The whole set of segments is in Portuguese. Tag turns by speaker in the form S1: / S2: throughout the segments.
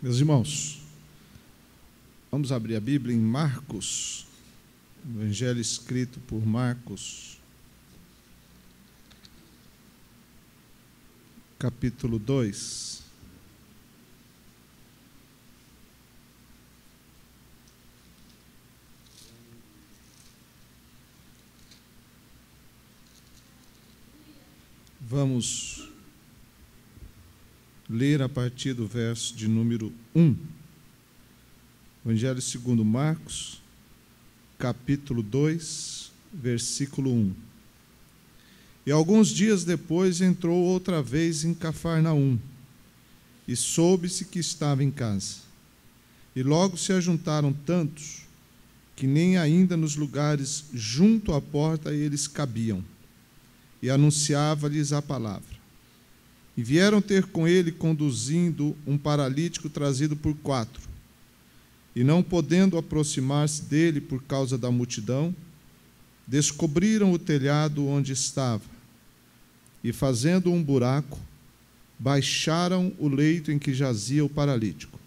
S1: Meus irmãos, vamos abrir a Bíblia em Marcos, o Evangelho escrito por Marcos, capítulo 2. Vamos ler a partir do verso de número 1. Evangelho segundo Marcos, capítulo 2, versículo 1. E alguns dias depois entrou outra vez em Cafarnaum, e soube-se que estava em casa. E logo se ajuntaram tantos, que nem ainda nos lugares junto à porta eles cabiam, e anunciava-lhes a palavra. E vieram ter com ele, conduzindo um paralítico trazido por 4. E não podendo aproximar-se dele por causa da multidão, descobriram o telhado onde estava, e fazendo um buraco, baixaram o leito em que jazia o paralítico.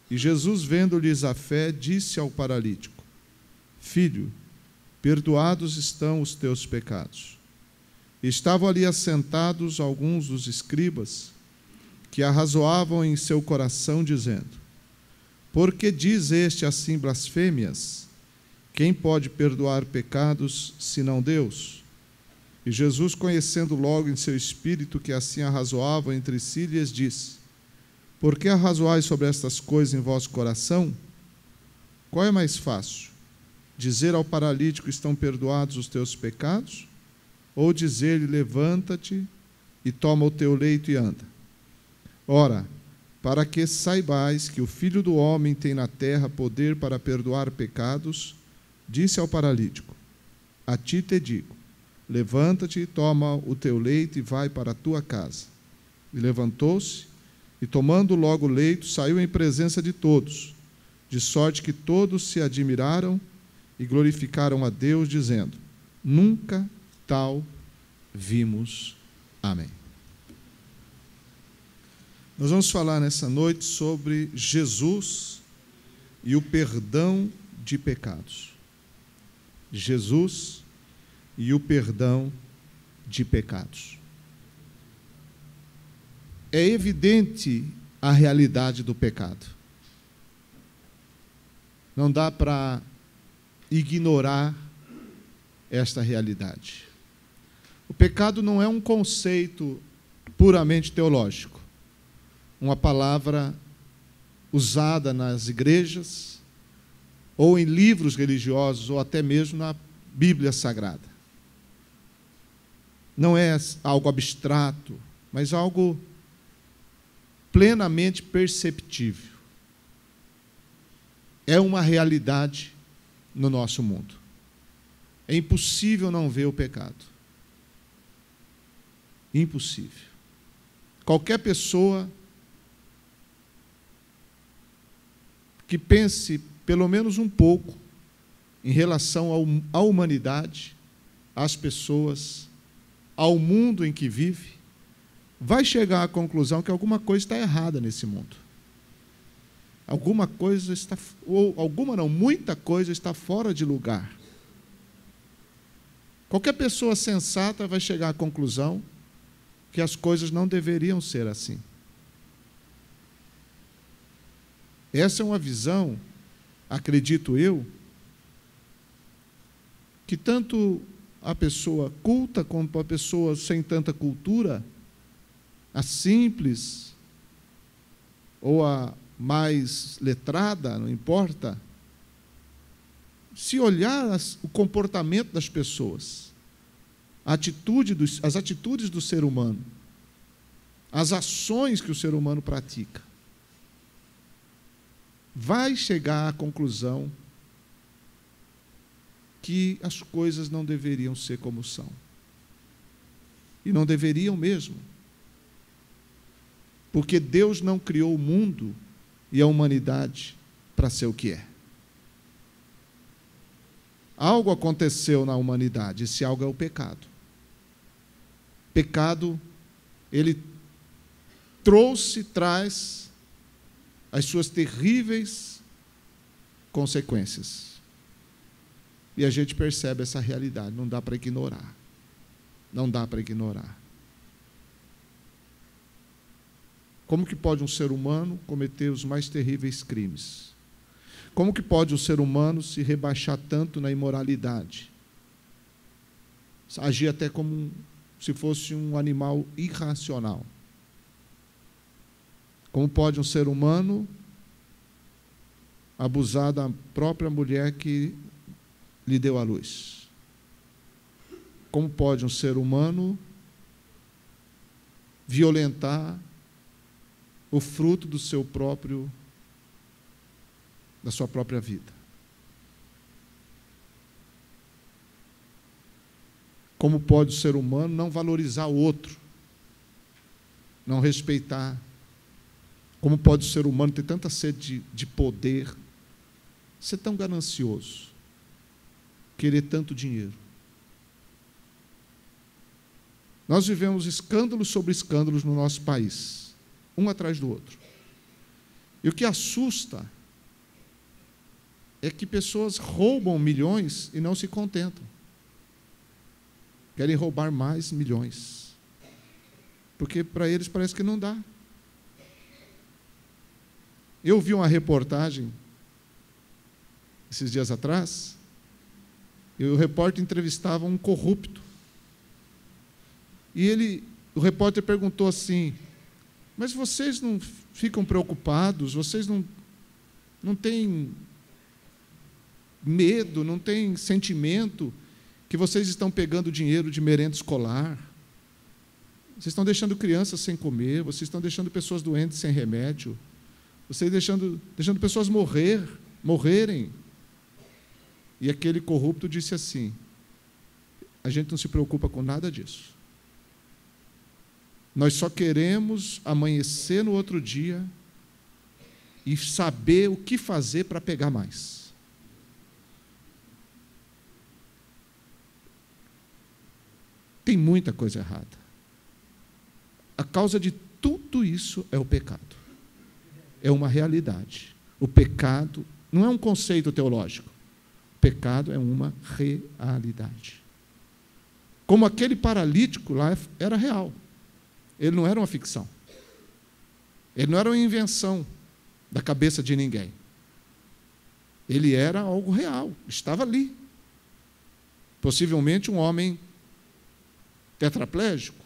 S1: E Jesus, vendo-lhes a fé, disse ao paralítico: Filho, perdoados estão os teus pecados. Estavam ali assentados alguns dos escribas, que arrazoavam em seu coração, dizendo: Por que diz este assim blasfêmias? Quem pode perdoar pecados, senão Deus? E Jesus, conhecendo logo em seu espírito que assim arrazoavam entre si, lhes disse: Por que arrazoais sobre estas coisas em vosso coração? Qual é mais fácil? Dizer ao paralítico: Estão perdoados os teus pecados? Ou dizer-lhe: Levanta-te e toma o teu leito e anda? Ora, para que saibais que o Filho do Homem tem na terra poder para perdoar pecados, disse ao paralítico: A ti te digo, levanta-te, toma o teu leito e vai para a tua casa. E levantou-se, e tomando logo o leito, saiu em presença de todos, de sorte que todos se admiraram e glorificaram a Deus, dizendo: Nunca tal vimos. Amém. Nós vamos falar nessa noite sobre Jesus e o perdão de pecados. Jesus e o perdão de pecados. É evidente a realidade do pecado. Não dá para ignorar esta realidade. O pecado não é um conceito puramente teológico, uma palavra usada nas igrejas, ou em livros religiosos, ou até mesmo na Bíblia Sagrada. Não é algo abstrato, mas algo plenamente perceptível. É uma realidade no nosso mundo. É impossível não ver o pecado. Impossível. Qualquer pessoa que pense pelo menos um pouco em relação à humanidade, às pessoas, ao mundo em que vive, vai chegar à conclusão que alguma coisa está errada nesse mundo. Alguma coisa está, ou alguma não, muita coisa está fora de lugar. Qualquer pessoa sensata vai chegar à conclusão que as coisas não deveriam ser assim. Essa é uma visão, acredito eu, que tanto a pessoa culta como a pessoa sem tanta cultura, a simples ou a mais letrada, não importa, se olhar o comportamento das pessoas, as atitudes do ser humano, as ações que o ser humano pratica, vai chegar à conclusão que as coisas não deveriam ser como são. E não deveriam mesmo. Porque Deus não criou o mundo e a humanidade para ser o que é. Algo aconteceu na humanidade, esse algo é o pecado. Pecado, ele traz as suas terríveis consequências. E a gente percebe essa realidade, não dá para ignorar. Não dá para ignorar. Como que pode um ser humano cometer os mais terríveis crimes? Como que pode um ser humano se rebaixar tanto na imoralidade? Agir até como se fosse um animal irracional. Como pode um ser humano abusar da própria mulher que lhe deu à luz? Como pode um ser humano violentar o fruto do seu próprio, da sua própria vida? Como pode o ser humano não valorizar o outro, não respeitar? Como pode o ser humano ter tanta sede de poder, ser tão ganancioso, querer tanto dinheiro? Nós vivemos escândalos sobre escândalos no nosso país, um atrás do outro. E o que assusta é que pessoas roubam milhões e não se contentam. Querem roubar mais milhões. Porque para eles parece que não dá. Eu vi uma reportagem esses dias atrás, e o repórter entrevistava um corrupto. E o repórter perguntou assim: mas vocês não ficam preocupados? Vocês não têm medo, não têm sentimento que vocês estão pegando dinheiro de merenda escolar? Vocês estão deixando crianças sem comer, vocês estão deixando pessoas doentes sem remédio, vocês deixando pessoas morrerem. E aquele corrupto disse assim: a gente não se preocupa com nada disso. Nós só queremos amanhecer no outro dia e saber o que fazer para pegar mais. Tem muita coisa errada. A causa de tudo isso é o pecado. É uma realidade. O pecado não é um conceito teológico. O pecado é uma realidade. Como aquele paralítico lá era real. Ele não era uma ficção. Ele não era uma invenção da cabeça de ninguém. Ele era algo real, estava ali. Possivelmente um homem tetraplégico,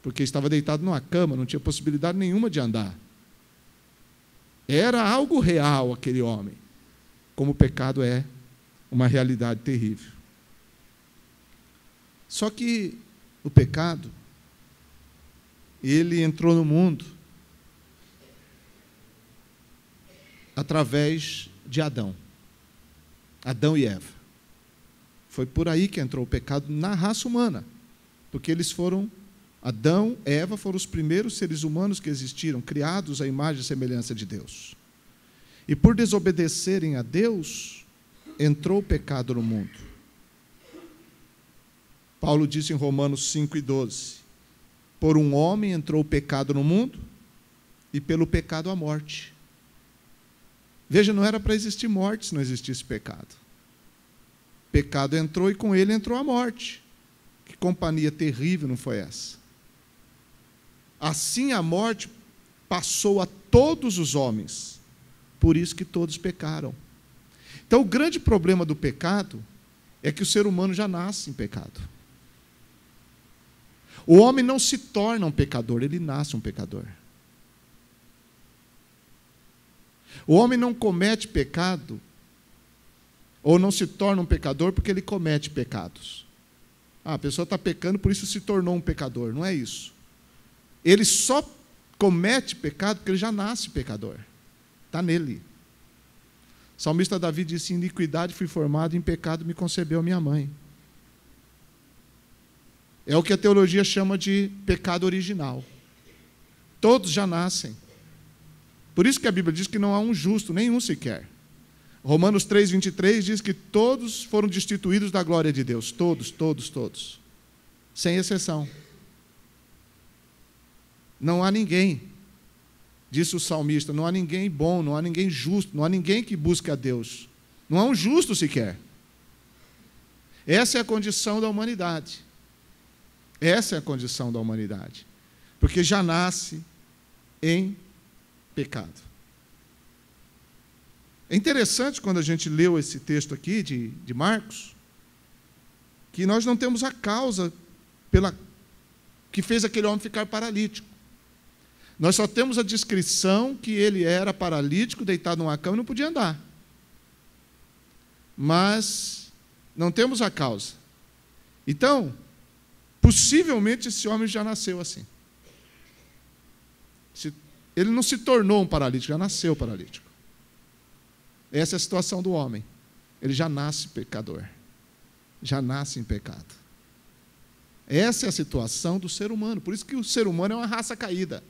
S1: porque estava deitado numa cama, não tinha possibilidade nenhuma de andar. Era algo real aquele homem, como o pecado é uma realidade terrível. Só que o pecado, ele entrou no mundo através de Adão e Eva. Foi por aí que entrou o pecado na raça humana, porque Adão e Eva foram os primeiros seres humanos que existiram, criados à imagem e semelhança de Deus. E por desobedecerem a Deus, entrou o pecado no mundo. Paulo disse em Romanos 5:12, por um homem entrou o pecado no mundo, e pelo pecado a morte. Veja, não era para existir morte se não existisse pecado. Pecado entrou e com ele entrou a morte. Que companhia terrível não foi essa? Assim a morte passou a todos os homens, por isso que todos pecaram. Então o grande problema do pecado é que o ser humano já nasce em pecado. O homem não se torna um pecador, ele nasce um pecador. O homem não comete pecado, ou não se torna um pecador porque ele comete pecados. A pessoa está pecando, por isso se tornou um pecador. Não é isso. Ele só comete pecado porque ele já nasce pecador. Está nele. O salmista Davi disse: em iniquidade fui formado, em pecado me concebeu minha mãe. É o que a teologia chama de pecado original. Todos já nascem. Por isso que a Bíblia diz que não há um justo, nenhum sequer. Romanos 3:23 diz que todos foram destituídos da glória de Deus. Todos, todos, todos. Sem exceção. Não há ninguém Disse o salmista: não há ninguém bom, não há ninguém justo, não há ninguém que busque a Deus. Não há um justo sequer. Essa é a condição da humanidade. Essa é a condição da humanidade. Porque já nasce em pecado. É interessante quando a gente leu esse texto aqui de Marcos, que nós não temos a causa que fez aquele homem ficar paralítico. Nós só temos a descrição que ele era paralítico, deitado numa cama e não podia andar. Mas não temos a causa. Então, possivelmente esse homem já nasceu assim. Ele não se tornou um paralítico, já nasceu paralítico. Essa é a situação do homem. Ele já nasce pecador. Já nasce em pecado. Essa é a situação do ser humano. Por isso que o ser humano é uma raça caída.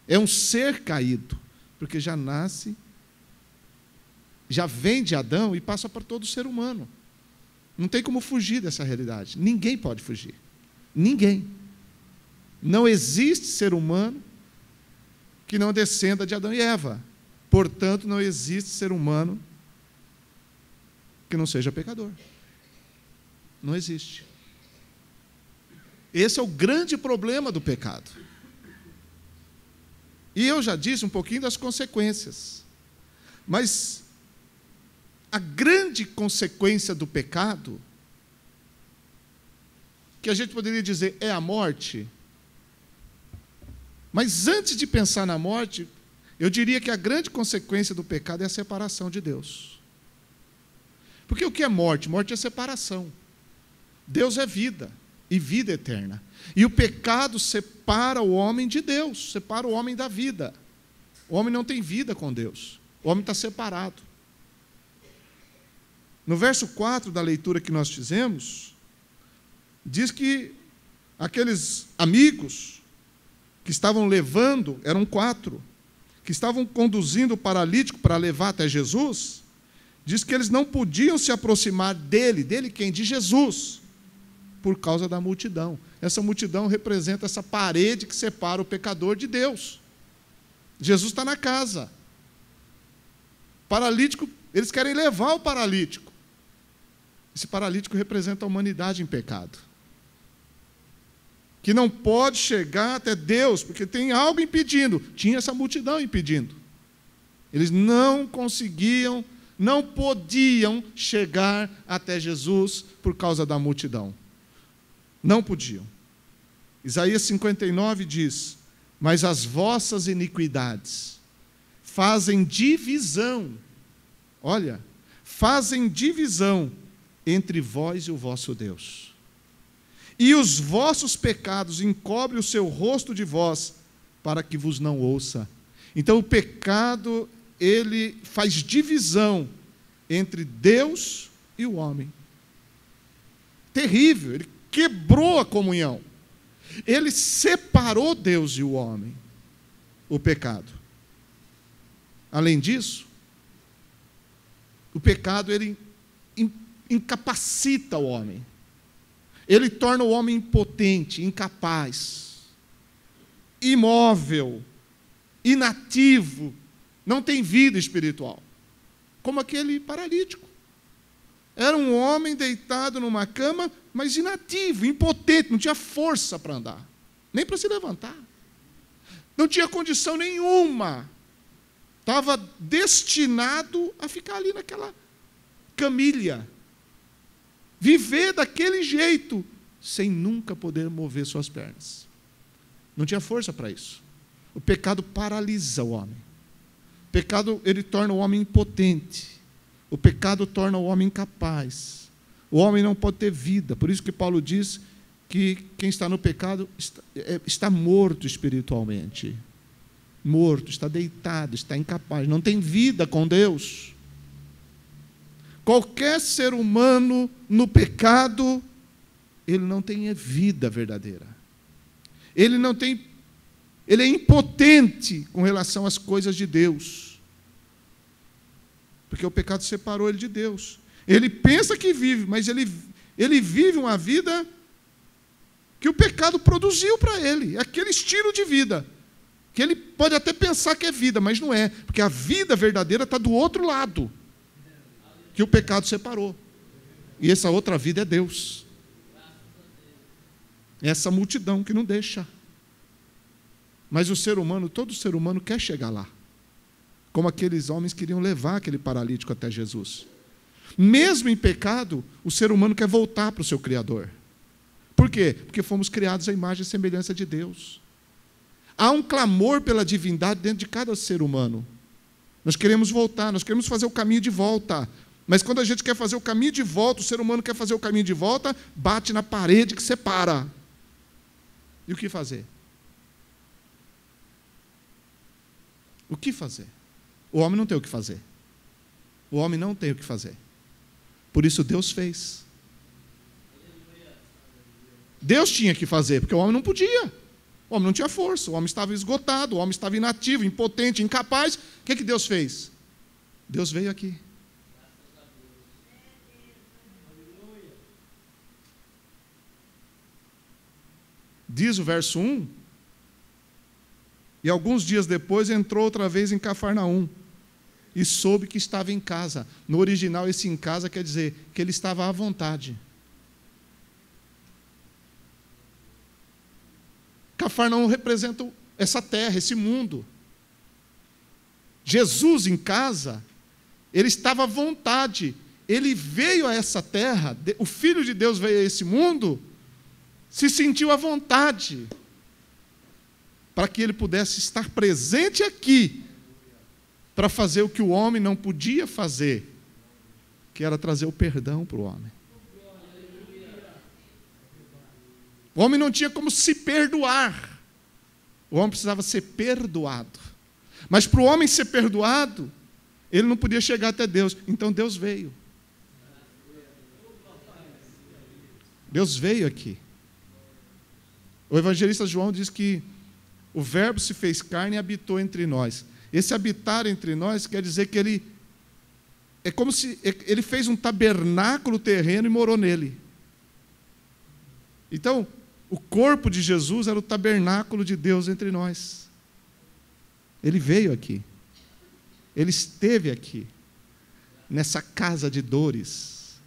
S1: É um ser caído. Porque já nasce, já vem de Adão e passa para todo ser humano. Não tem como fugir dessa realidade. Ninguém pode fugir. Ninguém. Não existe ser humano que não descenda de Adão e Eva. Portanto, não existe ser humano que não seja pecador. Não existe. Esse é o grande problema do pecado. E eu já disse um pouquinho das consequências. Mas a grande consequência do pecado, que a gente poderia dizer é a morte. Mas antes de pensar na morte, eu diria que a grande consequência do pecado é a separação de Deus. Porque o que é morte? Morte é separação. Deus é vida, e vida eterna. E o pecado separa o homem de Deus, separa o homem da vida. O homem não tem vida com Deus. O homem está separado. No verso 4 da leitura que nós fizemos, diz que aqueles amigos que estavam levando, eram 4, que estavam conduzindo o paralítico para levar até Jesus, diz que eles não podiam se aproximar dele quem? De Jesus, por causa da multidão. Essa multidão representa essa parede que separa o pecador de Deus. Jesus está na casa. Paralítico, eles querem levar o paralítico. Esse paralítico representa a humanidade em pecado, que não pode chegar até Deus, porque tem algo impedindo. Tinha essa multidão impedindo. Eles não conseguiam, não podiam chegar até Jesus por causa da multidão. Não podiam. Isaías 59 diz: mas as vossas iniquidades fazem divisão, olha, fazem divisão entre vós e o vosso Deus. E os vossos pecados encobrem o seu rosto de vós, para que vos não ouça. Então o pecado, ele faz divisão entre Deus e o homem. Terrível, ele quebrou a comunhão. Ele separou Deus e o homem, o pecado. Além disso, o pecado, ele incapacita o homem. Ele torna o homem impotente, incapaz, imóvel, inativo, não tem vida espiritual. Como aquele paralítico. Era um homem deitado numa cama, mas inativo, impotente, não tinha força para andar, nem para se levantar. Não tinha condição nenhuma. Estava destinado a ficar ali naquela camilha. Viver daquele jeito, sem nunca poder mover suas pernas. Não tinha força para isso. O pecado paralisa o homem. O pecado, ele torna o homem impotente. O pecado torna o homem incapaz. O homem não pode ter vida. Por isso que Paulo diz que quem está no pecado está morto espiritualmente. Morto, está deitado, está incapaz, não tem vida com Deus. Qualquer ser humano no pecado, ele não tem vida verdadeira. Ele é impotente com relação às coisas de Deus. Porque o pecado separou ele de Deus. Ele pensa que vive, mas ele vive uma vida que o pecado produziu para ele, aquele estilo de vida. Que ele pode até pensar que é vida, mas não é, porque a vida verdadeira está do outro lado, que o pecado separou. E essa outra vida é Deus. Essa multidão que não deixa. Mas o ser humano, todo ser humano quer chegar lá. Como aqueles homens queriam levar aquele paralítico até Jesus. Mesmo em pecado, o ser humano quer voltar para o seu Criador. Por quê? Porque fomos criados à imagem e semelhança de Deus. Há um clamor pela divindade dentro de cada ser humano. Nós queremos voltar, nós queremos fazer o caminho de volta. Mas quando a gente quer fazer o caminho de volta, o ser humano quer fazer o caminho de volta, bate na parede que separa. E o que fazer? O que fazer? O homem não tem o que fazer. O homem não tem o que fazer. Por isso Deus fez. Deus tinha que fazer, porque o homem não podia. O homem não tinha força, o homem estava esgotado, o homem estava inativo, impotente, incapaz. O que Deus fez? Deus veio aqui. Diz o verso 1, e alguns dias depois entrou outra vez em Cafarnaum, e soube que estava em casa. No original, esse em casa quer dizer que ele estava à vontade. Cafarnaum representa essa terra, esse mundo. Jesus em casa, ele estava à vontade. Ele veio a essa terra, o Filho de Deus veio a esse mundo, se sentiu à vontade, para que ele pudesse estar presente aqui, para fazer o que o homem não podia fazer, que era trazer o perdão para o homem. O homem não tinha como se perdoar, o homem precisava ser perdoado. Mas para o homem ser perdoado, ele não podia chegar até Deus, então Deus veio. Deus veio aqui. O evangelista João diz que o Verbo se fez carne e habitou entre nós. Esse habitar entre nós quer dizer que ele é como se ele fez um tabernáculo terreno e morou nele. Então, o corpo de Jesus era o tabernáculo de Deus entre nós. Ele veio aqui. Ele esteve aqui, nessa casa de dores.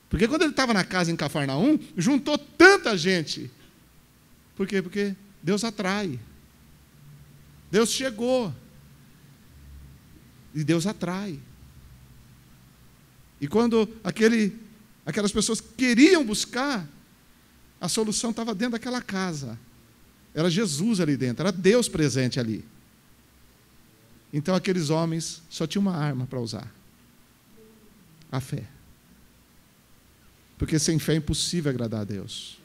S1: Porque quando ele estava na casa em Cafarnaum, juntou tanta gente. Por quê? Porque Deus atrai. Deus chegou. E Deus atrai. E quando aquelas pessoas queriam buscar, a solução estava dentro daquela casa. Era Jesus ali dentro, era Deus presente ali. Então aqueles homens só tinham uma arma para usar: a fé. Porque sem fé é impossível agradar a Deus.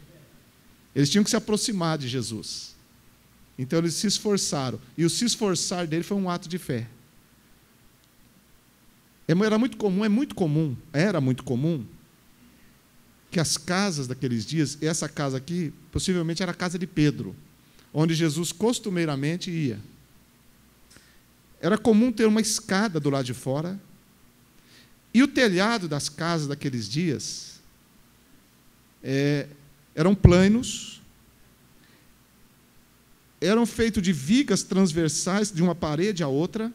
S1: Eles tinham que se aproximar de Jesus. Então eles se esforçaram. E o se esforçar dele foi um ato de fé. Era muito comum que as casas daqueles dias, e essa casa aqui, possivelmente era a casa de Pedro, onde Jesus costumeiramente ia. Era comum ter uma escada do lado de fora, e o telhado das casas daqueles dias eram planos, eram feitos de vigas transversais de uma parede à outra,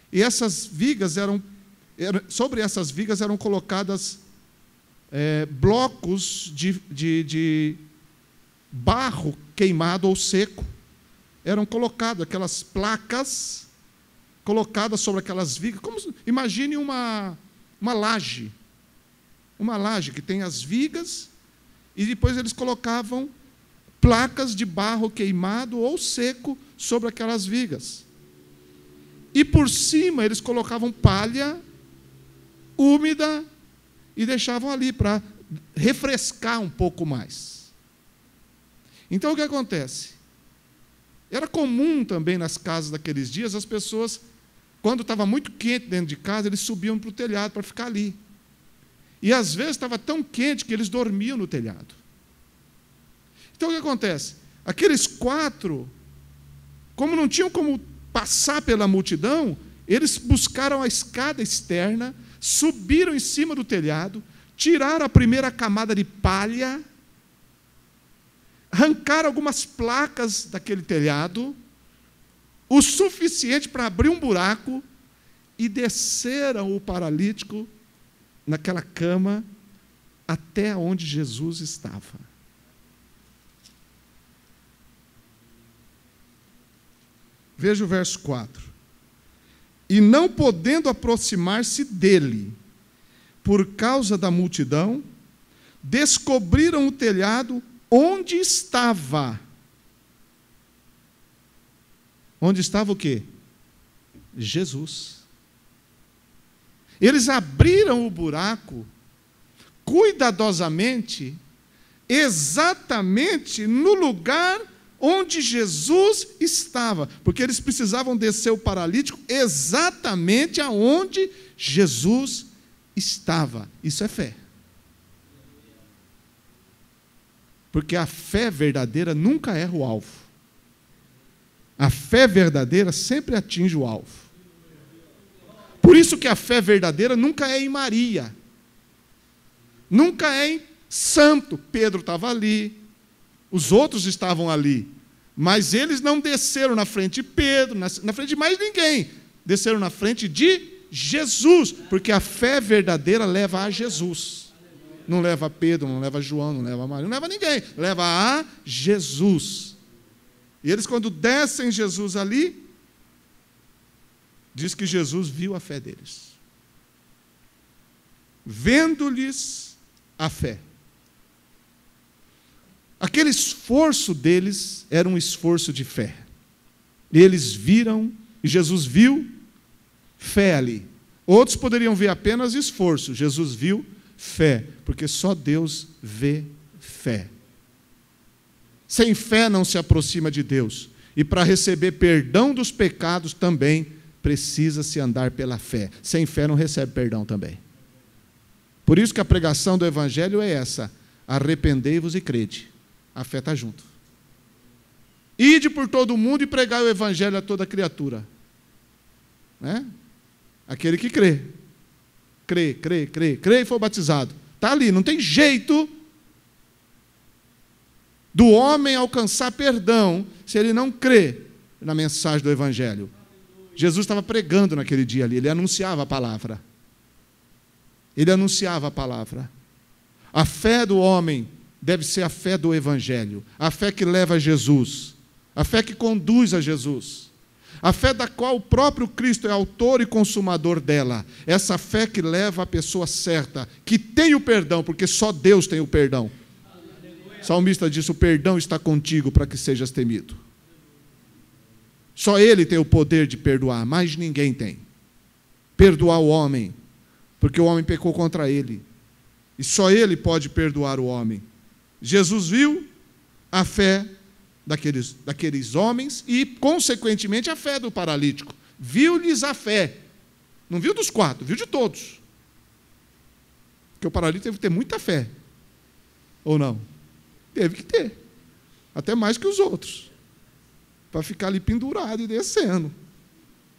S1: e essas vigas sobre essas vigas eram colocadas blocos de barro queimado ou seco. Eram colocadas aquelas placas colocadas sobre aquelas vigas. Imagine uma laje. Uma laje que tem as vigas e depois eles colocavam placas de barro queimado ou seco sobre aquelas vigas. E por cima eles colocavam palha úmida e deixavam ali para refrescar um pouco mais. Então o que acontece? Era comum também nas casas daqueles dias, as pessoas, quando estava muito quente dentro de casa, eles subiam para o telhado para ficar ali. E às vezes estava tão quente que eles dormiam no telhado. Então o que acontece? Aqueles 4, como não tinham como passar pela multidão, eles buscaram a escada externa, subiram em cima do telhado, tiraram a primeira camada de palha, arrancaram algumas placas daquele telhado, o suficiente para abrir um buraco e desceram o paralítico naquela cama até onde Jesus estava. Veja o verso 4. E não podendo aproximar-se dele, por causa da multidão, descobriram o telhado onde estava. Onde estava o quê? Jesus. Eles abriram o buraco cuidadosamente, exatamente no lugar onde Jesus estava, porque eles precisavam descer o paralítico exatamente aonde Jesus estava. Isso é fé. Porque a fé verdadeira nunca erra o alvo. A fé verdadeira sempre atinge o alvo. Por isso que a fé verdadeira nunca é em Maria. Nunca é em santo. Pedro estava ali, os outros estavam ali, mas eles não desceram na frente de Pedro, na frente de mais ninguém. Desceram na frente de Jesus, porque a fé verdadeira leva a Jesus. Não leva a Pedro, não leva a João, não leva a Maria, não leva a ninguém. Leva a Jesus. E eles, quando descem Jesus ali, diz que Jesus viu a fé deles. Vendo-lhes a fé. Aquele esforço deles era um esforço de fé. Eles viram, e Jesus viu fé ali. Outros poderiam ver apenas esforço. Jesus viu fé, porque só Deus vê fé. Sem fé não se aproxima de Deus. E para receber perdão dos pecados também precisa-se andar pela fé. Sem fé não recebe perdão também. Por isso que a pregação do Evangelho é essa: arrependei-vos e crede. A fé está junto. Ide por todo o mundo e pregai o Evangelho a toda criatura. Né? Aquele que crê. Crê e foi batizado. Está ali, não tem jeito do homem alcançar perdão se ele não crê na mensagem do Evangelho. Jesus estava pregando naquele dia ali, ele anunciava a palavra. Ele anunciava a palavra. A fé do homem deve ser a fé do Evangelho, a fé que leva a Jesus, a fé que conduz a Jesus, a fé da qual o próprio Cristo é autor e consumador dela, essa fé que leva a pessoa certa, que tem o perdão, porque só Deus tem o perdão. O salmista disse: o perdão está contigo para que sejas temido. Só Ele tem o poder de perdoar, mais ninguém tem. Perdoar o homem, porque o homem pecou contra Ele, e só Ele pode perdoar o homem. Jesus viu a fé daqueles homens e, consequentemente, a fé do paralítico. Viu-lhes a fé. Não viu dos 4, viu de todos. Porque o paralítico teve que ter muita fé. Ou não? Teve que ter. Até mais que os outros. Para ficar ali pendurado e descendo.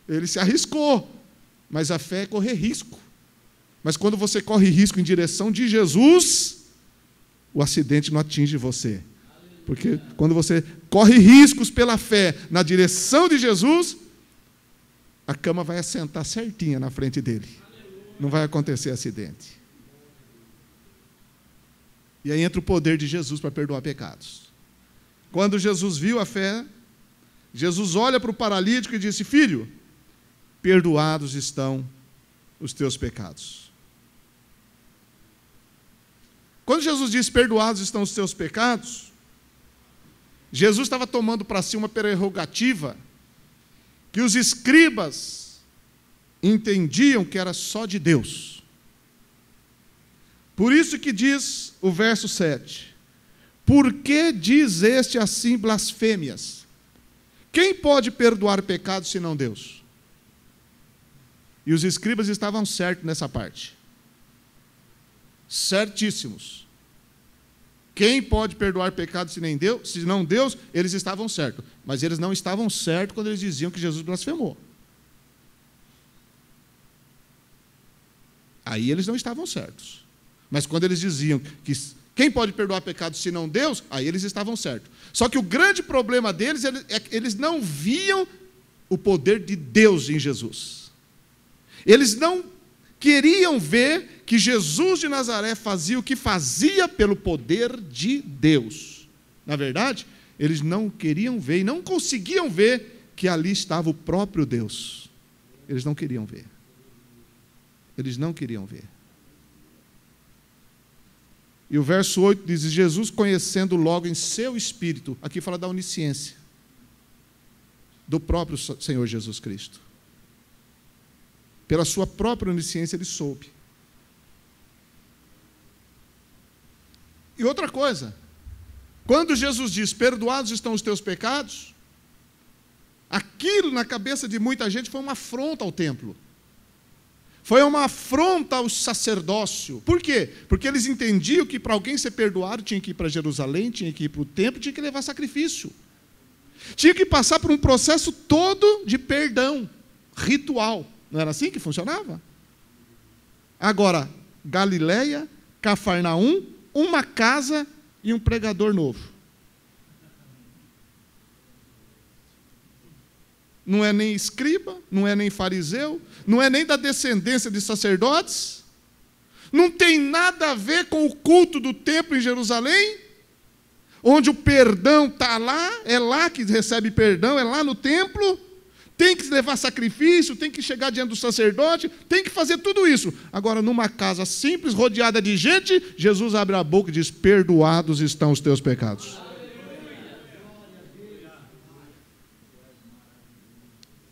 S1: Ele se arriscou. Mas a fé é correr risco. Mas quando você corre risco em direção de Jesus, o acidente não atinge você. Porque quando você corre riscos pela fé na direção de Jesus, a cama vai assentar certinha na frente dele. Não vai acontecer acidente. E aí entra o poder de Jesus para perdoar pecados. Quando Jesus viu a fé, Jesus olha para o paralítico e disse: filho, perdoados estão os teus pecados. Quando Jesus disse: perdoados estão os teus pecados, Jesus estava tomando para si uma prerrogativa que os escribas entendiam que era só de Deus. Por isso que diz o verso 7: por que diz este assim blasfêmias? Quem pode perdoar pecados senão Deus? E os escribas estavam certos nessa parte. Certíssimos. Quem pode perdoar pecados senão Deus? Eles estavam certos. Mas eles não estavam certos quando eles diziam que Jesus blasfemou. Aí eles não estavam certos. Mas quando eles diziam que quem pode perdoar pecados senão Deus? Aí eles estavam certos. Só que o grande problema deles é que eles não viam o poder de Deus em Jesus. Eles não queriam ver que Jesus de Nazaré fazia o que fazia pelo poder de Deus. Na verdade, eles não queriam ver e não conseguiam ver que ali estava o próprio Deus. Eles não queriam ver. Eles não queriam ver. E o verso 8 diz: Jesus, conhecendo logo em seu espírito, aqui fala da onisciência do próprio Senhor Jesus Cristo. Pela sua própria onisciência ele soube. E outra coisa, quando Jesus diz, perdoados estão os teus pecados, aquilo na cabeça de muita gente foi uma afronta ao templo. Foi uma afronta ao sacerdócio. Por quê? Porque eles entendiam que para alguém ser perdoado tinha que ir para Jerusalém, tinha que ir para o templo, tinha que levar sacrifício. Tinha que passar por um processo todo de perdão, ritual. Não era assim que funcionava? Agora, Galileia, Cafarnaum, uma casa e um pregador novo. Não é nem escriba, não é nem fariseu, não é nem da descendência de sacerdotes, não tem nada a ver com o culto do templo em Jerusalém, onde o perdão está lá, é lá que recebe perdão, é lá no templo, tem que levar sacrifício, tem que chegar diante do sacerdote, tem que fazer tudo isso. Agora, numa casa simples, rodeada de gente, Jesus abre a boca e diz, perdoados estão os teus pecados.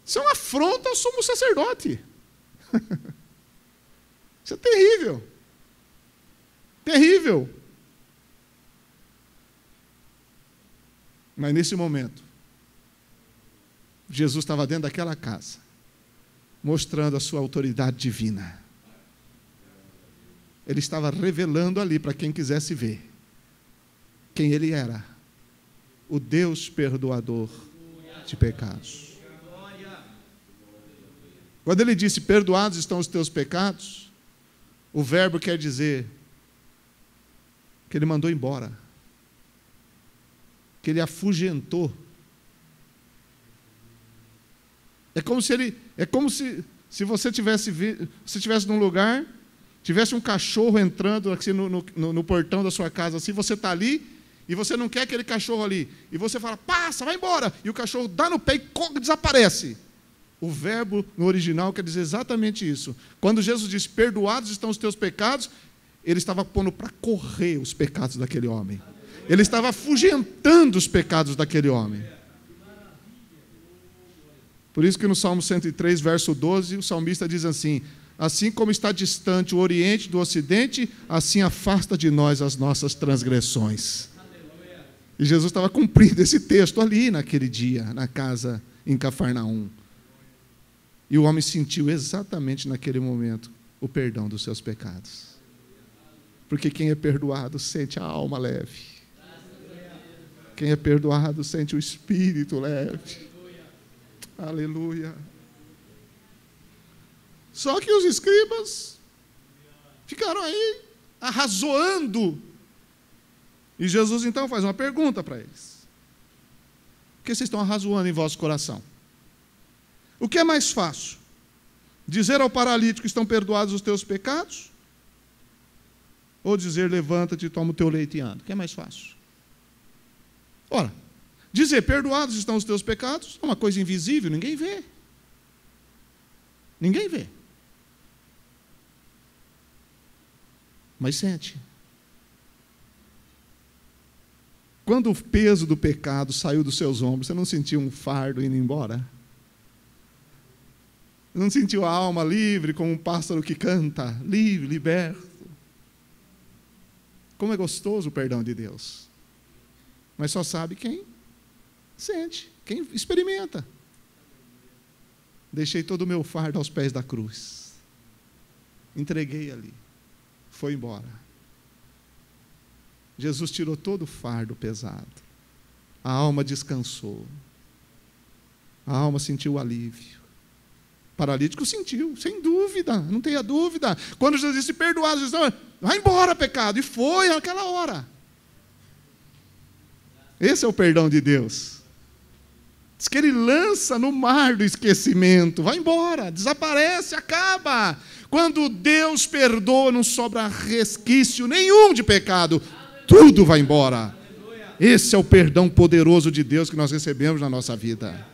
S1: Isso é uma afronta ao sumo sacerdote. Isso é terrível. Terrível. Mas nesse momento, Jesus estava dentro daquela casa, mostrando a sua autoridade divina. Ele estava revelando ali para quem quisesse ver quem ele era, o Deus perdoador de pecados. Quando ele disse, perdoados estão os teus pecados, o verbo quer dizer que ele mandou embora, que ele afugentou. É como se você tivesse num lugar, tivesse um cachorro entrando assim, no portão da sua casa, assim, você está ali, e você não quer aquele cachorro ali, e você fala, passa, vai embora, e o cachorro dá no pé e desaparece. O verbo no original quer dizer exatamente isso. Quando Jesus disse, perdoados estão os teus pecados, ele estava pondo para correr os pecados daquele homem. Ele estava afugentando os pecados daquele homem. Por isso que no Salmo 103, verso 12, o salmista diz assim, assim como está distante o Oriente do Ocidente, assim afasta de nós as nossas transgressões. E Jesus estava cumprindo esse texto ali naquele dia, na casa em Cafarnaum. E o homem sentiu exatamente naquele momento o perdão dos seus pecados. Porque quem é perdoado sente a alma leve. Quem é perdoado sente o espírito leve. Aleluia. Só que os escribas ficaram aí arrazoando. E Jesus então faz uma pergunta para eles. Por que vocês estão arrazoando em vosso coração? O que é mais fácil? Dizer ao paralítico, estão perdoados os teus pecados? Ou dizer, levanta-te, toma o teu leite e anda? O que é mais fácil? Ora, dizer, perdoados estão os teus pecados, é uma coisa invisível, ninguém vê. Ninguém vê. Mas sente. Quando o peso do pecado saiu dos seus ombros, você não sentiu um fardo indo embora? Não sentiu a alma livre como um pássaro que canta, livre, liberto? Como é gostoso o perdão de Deus. Mas só sabe quem sente, quem experimenta. Deixei todo o meu fardo aos pés da cruz. Entreguei ali. Foi embora. Jesus tirou todo o fardo pesado. A alma descansou. A alma sentiu o alívio. O paralítico sentiu, sem dúvida, não tenha dúvida. Quando Jesus disse, perdoados estão, vai embora, pecado. E foi naquela hora. Esse é o perdão de Deus. Diz que ele lança no mar do esquecimento. Vai embora, desaparece, acaba. Quando Deus perdoa, não sobra resquício nenhum de pecado. Tudo vai embora. Esse é o perdão poderoso de Deus que nós recebemos na nossa vida.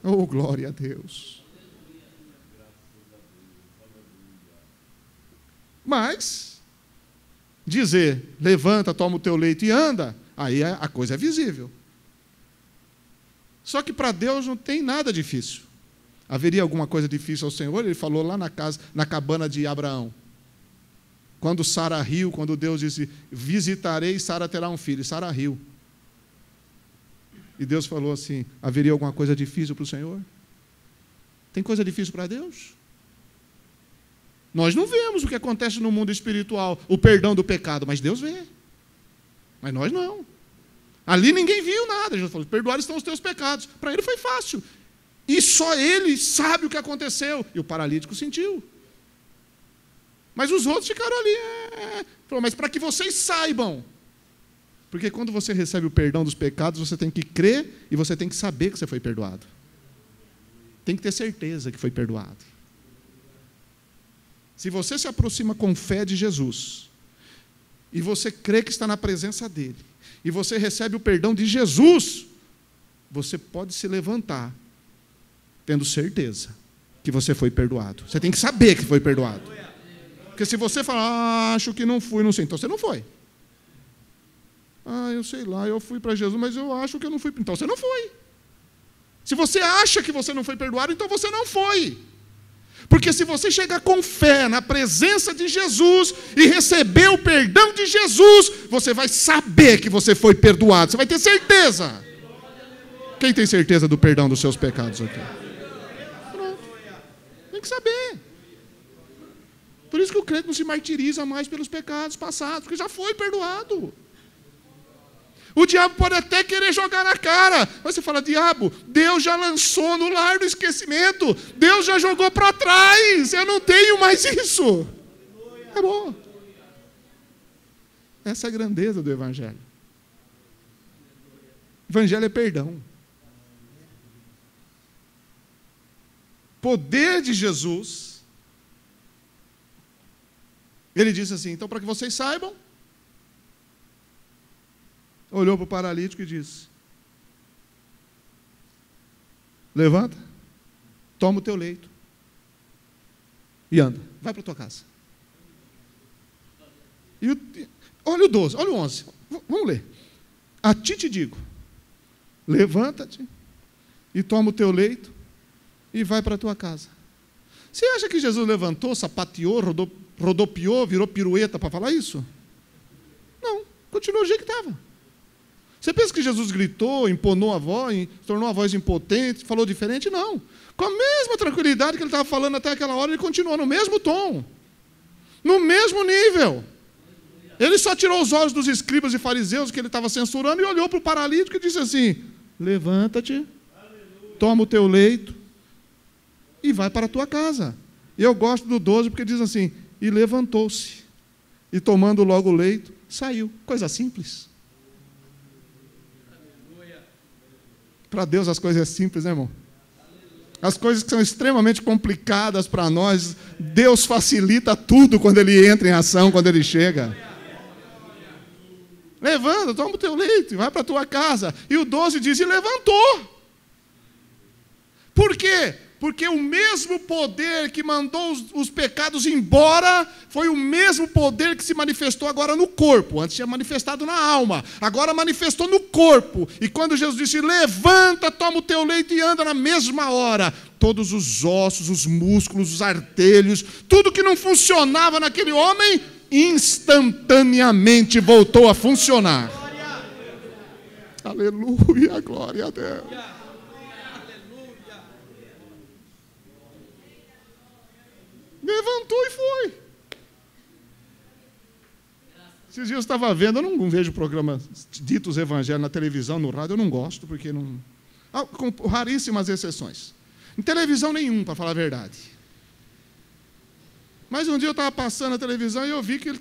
S1: Oh, glória a Deus. Mas, dizer, levanta, toma o teu leito e anda, aí a coisa é visível. Só que para Deus não tem nada difícil. Haveria alguma coisa difícil ao Senhor? Ele falou lá na cabana de Abraão. Quando Sara riu, quando Deus disse, visitarei, Sara terá um filho. E Sara riu. E Deus falou assim, haveria alguma coisa difícil para o Senhor? Tem coisa difícil para Deus? Nós não vemos o que acontece no mundo espiritual, o perdão do pecado, mas Deus vê. Mas nós não. Ali ninguém viu nada. Jesus falou, perdoados estão os teus pecados. Para ele foi fácil. E só ele sabe o que aconteceu. E o paralítico sentiu. Mas os outros ficaram ali. Falou, mas para que vocês saibam. Porque quando você recebe o perdão dos pecados, você tem que crer e você tem que saber que você foi perdoado. Tem que ter certeza que foi perdoado. Se você se aproxima com fé de Jesus, e você crê que está na presença dele, e você recebe o perdão de Jesus, você pode se levantar, tendo certeza que você foi perdoado. Você tem que saber que foi perdoado. Porque se você falar, acho que não fui, não sei, então você não foi. Eu sei lá, eu fui para Jesus, mas eu acho que eu não fui. Então você não foi. Se você acha que você não foi perdoado, então você não foi. Porque se você chegar com fé na presença de Jesus e receber o perdão de Jesus, você vai saber que você foi perdoado. Você vai ter certeza. Quem tem certeza do perdão dos seus pecados aqui? Pronto. Tem que saber. Por isso que o crente não se martiriza mais pelos pecados passados, porque já foi perdoado. O diabo pode até querer jogar na cara, mas você fala, diabo, Deus já lançou no lar do esquecimento, Deus já jogou para trás, eu não tenho mais isso. Acabou. Essa é a grandeza do Evangelho. Evangelho é perdão. Poder de Jesus. Ele disse assim, então para que vocês saibam, olhou para o paralítico e disse, levanta, toma o teu leito e anda, vai para a tua casa. Olha o 12, olha o 11, vamos ler. A ti te digo, levanta-te e toma o teu leito e vai para a tua casa. Você acha que Jesus levantou, sapateou, rodopiou, virou pirueta para falar isso? Não, continuou do jeito que estava. Você pensa que Jesus gritou, emponou a voz, tornou a voz impotente, falou diferente? Não. Com a mesma tranquilidade que ele estava falando até aquela hora, ele continuou no mesmo tom, no mesmo nível. Ele só tirou os olhos dos escribas e fariseus que ele estava censurando e olhou para o paralítico e disse assim, levanta-te, toma o teu leito e vai para a tua casa. E eu gosto do 12 porque diz assim, e levantou-se, e tomando logo o leito, saiu. Coisa simples. Para Deus as coisas são simples, né, irmão? As coisas que são extremamente complicadas para nós, Deus facilita tudo quando Ele entra em ação, quando Ele chega. Levanta, toma o teu leito e vai para a tua casa. E o 12 diz, e levantou. Por quê? Porque o mesmo poder que mandou os pecados embora, foi o mesmo poder que se manifestou agora no corpo. Antes tinha manifestado na alma, agora manifestou no corpo. E quando Jesus disse, levanta, toma o teu leito e anda, na mesma hora, todos os ossos, os músculos, os artelhos, tudo que não funcionava naquele homem, instantaneamente voltou a funcionar. Aleluia, glória a Deus. Levantou e foi. Esses dias eu estava vendo, eu não vejo programas ditos evangelhos na televisão, no rádio, eu não gosto, porque não... com raríssimas exceções. Em televisão nenhum, para falar a verdade. Mas um dia eu estava passando a televisão e eu vi que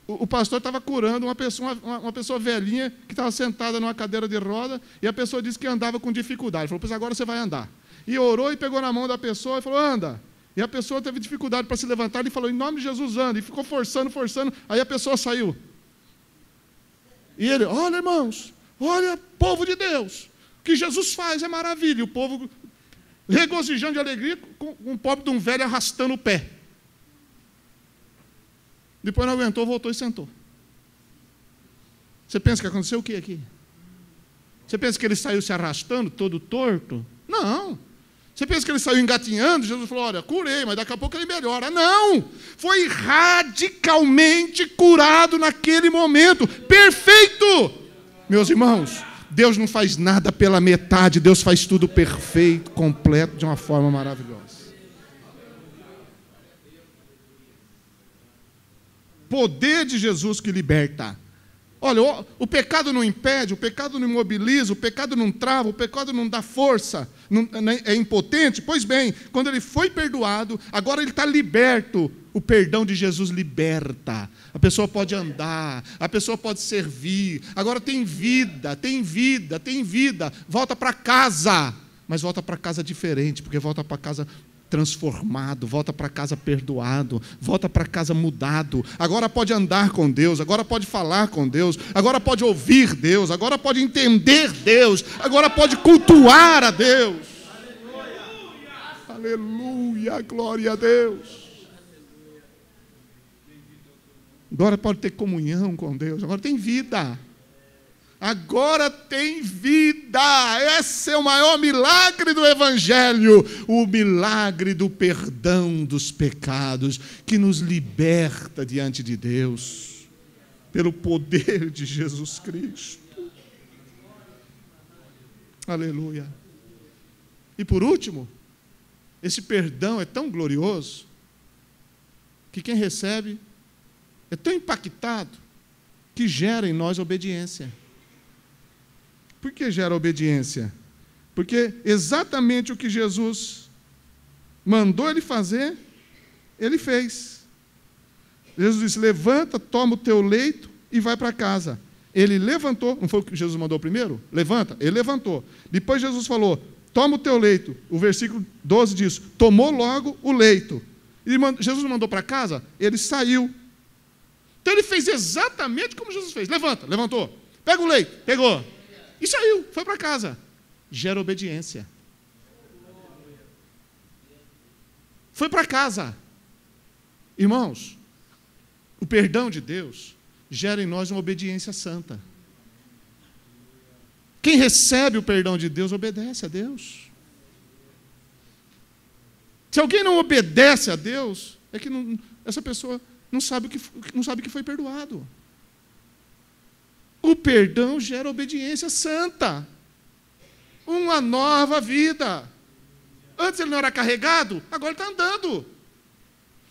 S1: o pastor estava curando uma pessoa velhinha que estava sentada numa cadeira de roda, e a pessoa disse que andava com dificuldade. Ele falou, pois agora você vai andar. E orou e pegou na mão da pessoa e falou, anda. E a pessoa teve dificuldade para se levantar, ele falou, em nome de Jesus, anda. E ficou forçando, aí a pessoa saiu. E ele, olha, irmãos, olha, povo de Deus, o que Jesus faz é maravilha. E o povo regozijando de alegria, com um pobre de um velho arrastando o pé. Depois não aguentou, voltou e sentou. Você pensa que aconteceu o que aqui? Você pensa que ele saiu se arrastando, todo torto? Não. Você pensa que ele saiu engatinhando? Jesus falou, olha, curei, mas daqui a pouco ele melhora. Não! Foi radicalmente curado naquele momento. Perfeito! Meus irmãos, Deus não faz nada pela metade, Deus faz tudo perfeito, completo, de uma forma maravilhosa. Poder de Jesus que liberta. Olha, o pecado não impede, o pecado não imobiliza, o pecado não trava, o pecado não dá força, é impotente. Pois bem, quando ele foi perdoado, agora ele está liberto. O perdão de Jesus liberta. A pessoa pode andar, a pessoa pode servir. Agora tem vida, tem vida, tem vida. Volta para casa, mas volta para casa diferente, porque volta para casa transformado, volta para casa perdoado, volta para casa mudado. Agora pode andar com Deus, agora pode falar com Deus, agora pode ouvir Deus, agora pode entender Deus, agora pode cultuar a Deus. Aleluia, aleluia, glória a Deus. Agora pode ter comunhão com Deus, agora tem vida. Agora tem vida. Esse é o maior milagre do Evangelho, o milagre do perdão dos pecados, que nos liberta diante de Deus, pelo poder de Jesus Cristo. Aleluia. E por último, esse perdão é tão glorioso, que quem recebe é tão impactado, que gera em nós obediência. Por que gera obediência? Porque exatamente o que Jesus mandou ele fazer, ele fez. Jesus disse, levanta, toma o teu leito e vai para casa. Ele levantou, não foi o que Jesus mandou primeiro? Levanta, ele levantou. Depois Jesus falou, toma o teu leito. O versículo 12 diz, tomou logo o leito. E Jesus mandou para casa, ele saiu. Então ele fez exatamente como Jesus fez. Levanta, levantou. Pega o leito, pegou. E saiu, foi para casa. Gera obediência. Foi para casa. Irmãos, o perdão de Deus gera em nós uma obediência santa. Quem recebe o perdão de Deus, obedece a Deus. Se alguém não obedece a Deus, é que essa pessoa não sabe que foi perdoado. O perdão gera obediência santa. Uma nova vida. Antes ele não era carregado, agora ele está andando.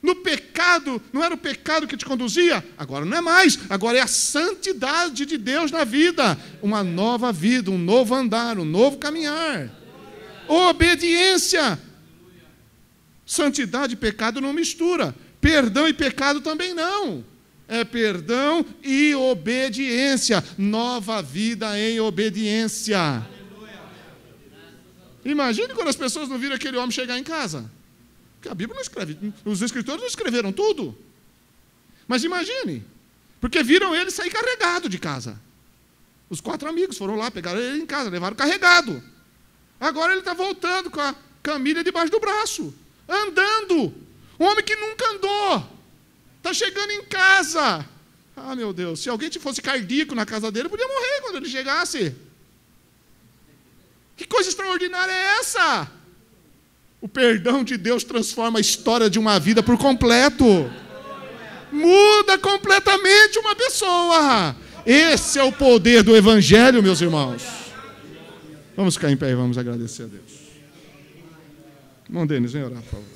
S1: No pecado, não era o pecado que te conduzia, agora não é mais. Agora é a santidade de Deus na vida. Uma nova vida, um novo andar, um novo caminhar. Obediência. Santidade e pecado não mistura. Perdão e pecado também não. É perdão e obediência. Nova vida em obediência. Imagine quando as pessoas não viram aquele homem chegar em casa. Porque a Bíblia não escreve, os escritores não escreveram tudo. Mas imagine, porque viram ele sair carregado de casa. Os 4 amigos foram lá, pegaram ele em casa, levaram carregado. Agora ele está voltando com a camilha debaixo do braço, andando. Um homem que nunca andou. Está chegando em casa. Ah, meu Deus, se alguém fosse cardíaco na casa dele, podia morrer quando ele chegasse. Que coisa extraordinária é essa? O perdão de Deus transforma a história de uma vida por completo. Muda completamente uma pessoa. Esse é o poder do Evangelho, meus irmãos. Vamos ficar em pé e vamos agradecer a Deus. Irmão Denis, vem orar, por favor.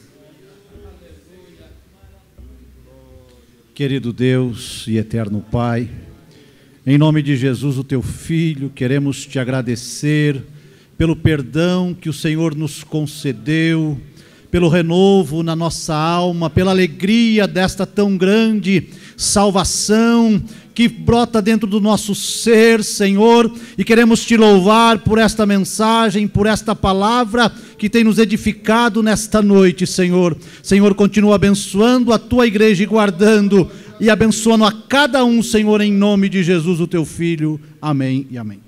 S2: Querido Deus e eterno Pai, em nome de Jesus, o Teu Filho, queremos Te agradecer pelo perdão que o Senhor nos concedeu, pelo renovo na nossa alma, pela alegria desta tão grande salvação que brota dentro do nosso ser, Senhor, e queremos te louvar por esta mensagem, por esta palavra que tem nos edificado nesta noite, Senhor. Senhor, continua abençoando a tua igreja e guardando e abençoando a cada um, Senhor, em nome de Jesus, o teu Filho. Amém e amém.